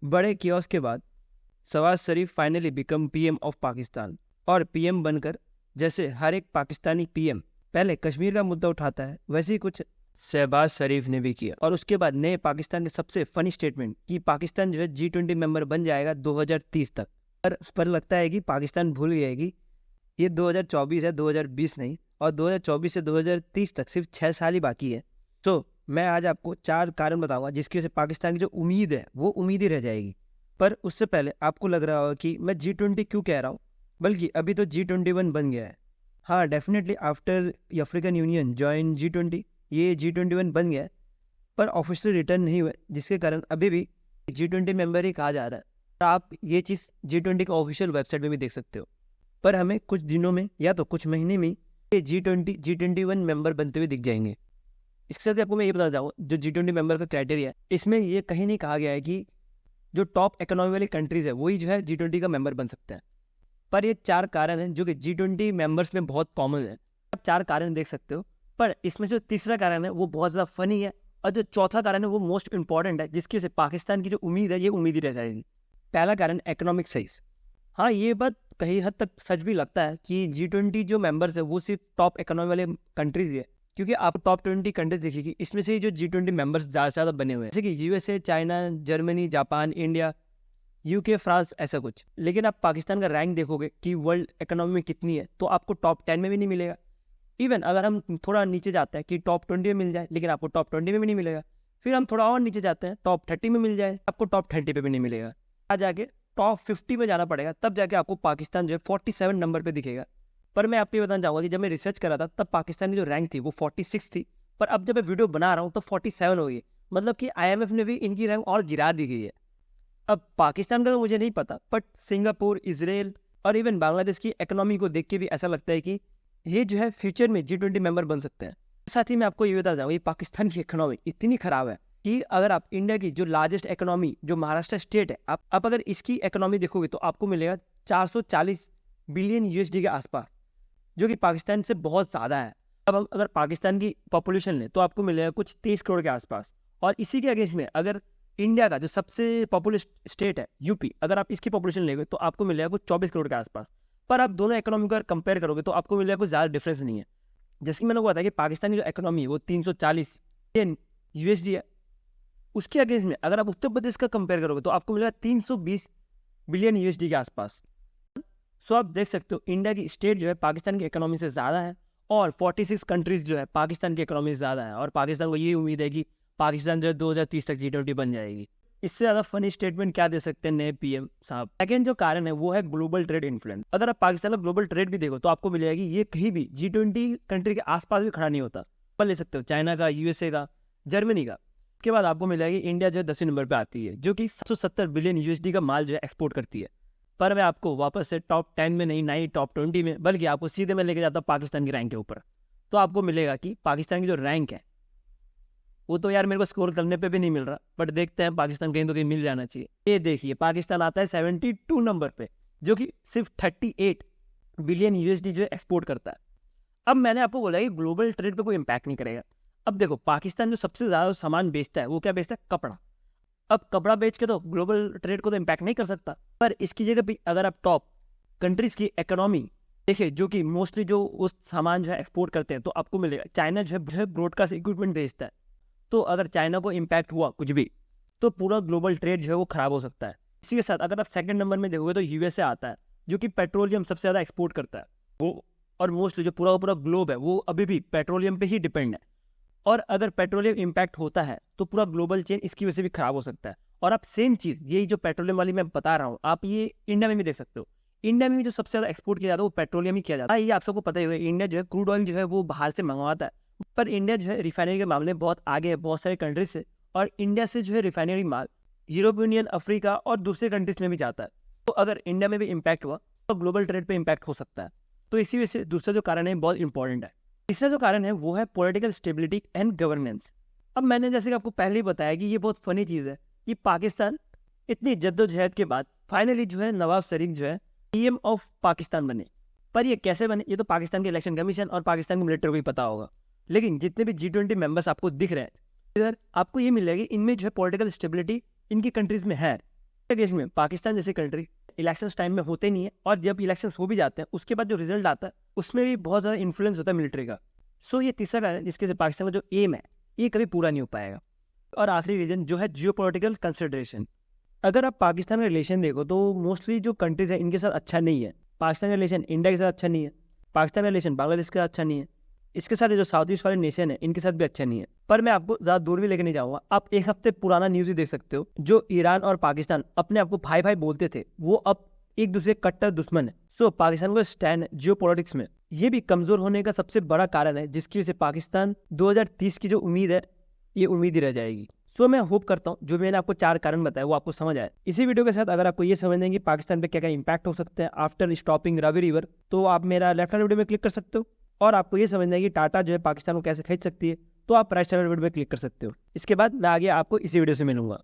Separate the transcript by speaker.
Speaker 1: बड़े कियोस के बाद Shahbaz Sharif finally become PM of Pakistan, और पीएम बनकर जैसे हर एक पाकिस्तानी पीएम पहले कश्मीर का मुद्दा उठाता है, वैसे ही कुछ शहबाज शरीफ ने भी किया। और उसके बाद नए पाकिस्तान के सबसे फनी स्टेटमेंट कि पाकिस्तान जो है G20 मेंबर बन जाएगा 2030 तक। पर लगता है कि पाकिस्तान भूल गया है कि ये 2024 है, 2020 नहीं, और 2024 से 2030 तक सिर्फ 6 साल ही बाकी है। तो मैं आज आपको 4 कारण बताऊंगा जिसकी वजह से पाकिस्तान की जो उम्मीद है वो उम्मीद ही रह जाएगी। पर उससे पहले आपको लग रहा होगा कि मैं G20 क्यों कह रहा हूँ, बल्कि अभी तो G21 बन गया है। हाँ, definitely after African union join G20 ये G21 बन गया है, पर ऑफिशियल रिटर्न नहीं हुआ, जिसके कारण अभी भी G20 मेंबर ही कहा जा रहा है। आप ये चीज़ G20 के ऑफिशियल वेबसाइट में भी देख सकते हो। पर हमें कुछ दिनों में या तो कुछ महीने में ये G21 मेंबर बनते हुए दिख जाएंगे। इसके साथ ही आपको मैं ये बताना चाहूँगा, जो G20 मेंबर का क्राइटेरिया है, इसमें ये कहीं नहीं कहा गया है कि जो टॉप इकोनॉमी वाली कंट्रीज है वही जो है G20 का मेंबर बन सकते हैं। पर ये 4 कारण हैं जो कि G20 मेंबर्स में बहुत कॉमन है। आप 4 कारण देख सकते हो, पर इसमें जो तीसरा कारण है वो बहुत ज़्यादा फनी है, और जो चौथा कारण है वो मोस्ट इंपॉर्टेंट है, जिसकी वजह से पाकिस्तान की जो उम्मीद है ये उम्मीद ही रह जाएगी। पहला कारण इकोनॉमिक साइज। हाँ, ये बात कहीं हद तक सच भी लगता है कि G20 जो मेंबर्स है वो सिर्फ टॉप इकोनॉमी वाले कंट्रीज ही है, क्योंकि आप टॉप 20 कंट्रीज देखिएगी, इसमें से जो G20 मेंबर्स ज़्यादा से ज़्यादा बने हुए हैं, जैसे कि USA, China, Germany, Japan, India, UK, France, ऐसा कुछ। लेकिन आप पाकिस्तान का रैंक देखोगे कि वर्ल्ड इकोनॉमी में कितनी है, तो आपको टॉप 10 में भी नहीं मिलेगा। इवन अगर हम थोड़ा नीचे जाते हैं कि टॉप 20 में मिल जाए, लेकिन आपको टॉप 20 में भी नहीं मिलेगा। फिर हम थोड़ा और नीचे जाते हैं, टॉप 30 में मिल जाए, आपको टॉप 30 पे भी नहीं मिलेगा। आ जाके टॉप 50 में जाना पड़ेगा, तब जाके आपको पाकिस्तान जो है 47 नंबर पे दिखेगा। पर मैं आपको ये बताना चाहूँगा कि जब मैं रिसर्च कर रहा था तब पाकिस्तान की जो रैंक थी वो 46 थी, पर अब जब मैं वीडियो बना रहा हूँ तो 47 हो गई। मतलब कि IMF ने भी इनकी रैंक और गिरा दी गई है। अब पाकिस्तान का तो मुझे नहीं पता, बट सिंगापुर, इजराइल और इवन बांग्लादेश की इकोनॉमी को देख के भी ऐसा लगता है कि ये जो है फ्यूचर में G20 मेंबर बन सकते हैं। साथ ही मैं आपको ये बताना चाहूँगा कि पाकिस्तान की इकोनॉमी इतनी खराब है कि अगर आप इंडिया की जो लार्जेस्ट इकोनॉमी जो महाराष्ट्र स्टेट है, आप अगर इसकी इकोनॉमी देखोगे तो आपको मिलेगा 440 बिलियन USD के आसपास, जो कि पाकिस्तान से बहुत ज़्यादा है। अब हम अगर पाकिस्तान की पॉपुलेशन लें तो आपको मिलेगा कुछ 23 करोड़ के आसपास, और इसी के अगेंस्ट में अगर इंडिया का जो सबसे पॉपुलर स्टेट है यूपी, अगर आप इसकी पॉपुलेशन लेंगे तो आपको मिलेगा कुछ 24 करोड़ के आसपास। पर आप दोनों इकोनॉमी को कंपेयर करोगे तो आपको मिलेगा कुछ ज़्यादा डिफरेंस नहीं है। जैसे कि मैंने बताया कि पाकिस्तान की जो इकोनॉमी है वो 340 बिलियन USD है, उसके अगेंस्ट में अगर आप उत्तर प्रदेश का कंपेयर करोगे तो आपको मिलेगा 320 बिलियन USD के आसपास। सो आप देख सकते हो इंडिया की स्टेट जो है पाकिस्तान की इकोनॉमी से ज़्यादा है, और 46 कंट्रीज जो है पाकिस्तान की इकोनॉमी से ज़्यादा है, और पाकिस्तान को ये उम्मीद है कि पाकिस्तान जो है 2030 तक G20 बन जाएगी। इससे ज़्यादा फनी स्टेटमेंट क्या दे सकते हैं नए PM साहब। सेकेंड जो कारण है वो है ग्लोबल ट्रेड इन्फ्लुएंस। अगर आप पाकिस्तान का ग्लोबल ट्रेड भी देखो तो आपको मिलेगा कि ये कहीं भी G20 कंट्री के आसपास भी खड़ा नहीं होता। पर ले सकते हो चाइना का, USA का, जर्मनी का। उसके बाद आपको मिलेगा कि इंडिया जो है 10वें नंबर पर आती है, जो कि 770 बिलियन USD का माल जो है एक्सपोर्ट करती है। पर मैं आपको वापस से टॉप 10 में नहीं, ना ही टॉप 20 में, बल्कि आपको सीधे मैं लेके जाता हूँ पाकिस्तान की रैंक के ऊपर। तो आपको मिलेगा कि पाकिस्तान की जो रैंक है वो तो यार मेरे को स्कोर करने पे भी नहीं मिल रहा, बट देखते हैं पाकिस्तान कहीं तो कहीं मिल जाना चाहिए। ये देखिए पाकिस्तान आता है 72 नंबर पे, जो कि सिर्फ 38 बिलियन USD जो है एक्सपोर्ट करता है। अब मैंने आपको बोला कि ग्लोबल ट्रेड पे कोई इम्पैक्ट नहीं करेगा। अब देखो पाकिस्तान जो सबसे ज़्यादा सामान बेचता है वो क्या बेचता है? कपड़ा। अब कपड़ा बेच के तो ग्लोबल ट्रेड को तो इम्पैक्ट नहीं कर सकता, पर इसकी जगह पे अगर आप टॉप कंट्रीज की इकोनॉमी देखिए जो कि मोस्टली जो उस सामान जो है एक्सपोर्ट करते हैं, तो आपको मिलेगा चाइना जो है ब्रॉडकास्ट इक्विपमेंट बेचता है। तो अगर चाइना को इम्पैक्ट हुआ कुछ भी तो पूरा ग्लोबल ट्रेड जो है वो खराब हो सकता है। इसी के साथ अगर आप सेकंड नंबर में देखोगे तो USA आता है, जो कि पेट्रोलियम सबसे ज़्यादा एक्सपोर्ट करता है वो, और मोस्टली जो पूरा ग्लोब है वो अभी भी पेट्रोलियम पे ही डिपेंड है। और अगर पेट्रोलियम इम्पैक्ट होता है तो पूरा ग्लोबल चेन इसकी वजह से भी खराब हो सकता है। और आप सेम चीज़ यही जो पेट्रोलियम वाली मैं बता रहा हूँ, आप ये इंडिया में भी देख सकते हो। इंडिया में भी जो सबसे ज़्यादा एक्सपोर्ट किया जाता है वो पेट्रोलियम ही किया जाता है। ये आप सबको पता ही होगा, इंडिया जो है क्रूड ऑयल जो है वो बाहर से मंगवाता है, पर इंडिया जो है रिफाइनरी के मामले में बहुत आगे है बहुत सारे कंट्रीज से, और इंडिया से जो है रिफाइनरी माल यूरोप यूनियन, अफ्रीका और दूसरे कंट्रीज में भी जाता है। तो अगर इंडिया में भी इम्पैक्ट हुआ तो ग्लोबल ट्रेड पे इम्पैक्ट हो सकता है। तो इसी वजह से दूसरा जो कारण है बहुत इंपॉर्टेंट है। तीसरा जो कारण है वो है पॉलिटिकल स्टेबिलिटी एंड गवर्नेंस। अब मैंने जैसे कि आपको पहले ही बताया कि ये बहुत फनी चीज़ है कि पाकिस्तान इतनी जद्दोजहद के बाद फाइनली जो है नवाज शरीफ जो है PM ऑफ पाकिस्तान बने। पर ये कैसे बने ये तो पाकिस्तान के इलेक्शन कमीशन और पाकिस्तान के मिलिट्री को ही पता होगा। लेकिन जितने भी G20 मेंबर्स आपको दिख रहे हैं इधर, आपको ये मिलेगा कि इनमें जो है पॉलिटिकल स्टेबिलिटी इनकी कंट्रीज में है। केस में पाकिस्तान जैसी कंट्री इलेक्शंस टाइम में होते नहीं है, और जब इलेक्शंस हो भी जाते हैं उसके बाद जो रिजल्ट आता है उसमें भी बहुत ज़्यादा इन्फ्लुएंस होता है मिलिट्री का। सो ये तीसरा कारण है जिसके से पाकिस्तान का जो एम है ये कभी पूरा नहीं हो पाएगा। और आखिरी रीजन जो है जियोपॉलिटिकल कंसिडरेशन। अगर आप पाकिस्तान का रिलेशन देखो तो मोस्टली जो कंट्रीज है इनके साथ अच्छा नहीं है। पाकिस्तान का रिलेशन इंडिया के साथ अच्छा नहीं है, पाकिस्तान का रिलेशन बांग्लादेश के साथ अच्छा नहीं है, इसके साथ जो साउथ ईस्ट वाले नेशन है इनके साथ भी अच्छा नहीं है। पर मैं आपको ज़्यादा दूर भी लेके नहीं जाऊँगा, आप एक हफ्ते पुराना न्यूज़ ही देख सकते हो। जो ईरान और पाकिस्तान अपने आप को भाई भाई बोलते थे वो अब एक दूसरे के कट्टर दुश्मन है। सो पाकिस्तान का स्टैंड जियो पॉलिटिक्स में ये भी कमज़ोर होने का सबसे बड़ा कारण है, जिसकी वजह से पाकिस्तान 2030 की जो उम्मीद है ये उम्मीद ही रह जाएगी। सो मैं होप करता हूँ जो मैंने आपको 4 कारण बताया वो आपको समझ आए। इसी वीडियो के साथ अगर आपको ये समझ लेंगे पाकिस्तान पे क्या क्या इंपैक्ट हो सकते हैं आफ्टर स्टॉपिंग रावी रिवर, तो आप मेरा लेफ्ट हैंड वीडियो में क्लिक कर सकते हो। और आपको ये समझना है कि टाटा जो है पाकिस्तान को कैसे खरीद सकती है, तो आप राइट साइड वीडियो में क्लिक कर सकते हो। इसके बाद मैं आगे आपको इसी वीडियो से मिलूंगा।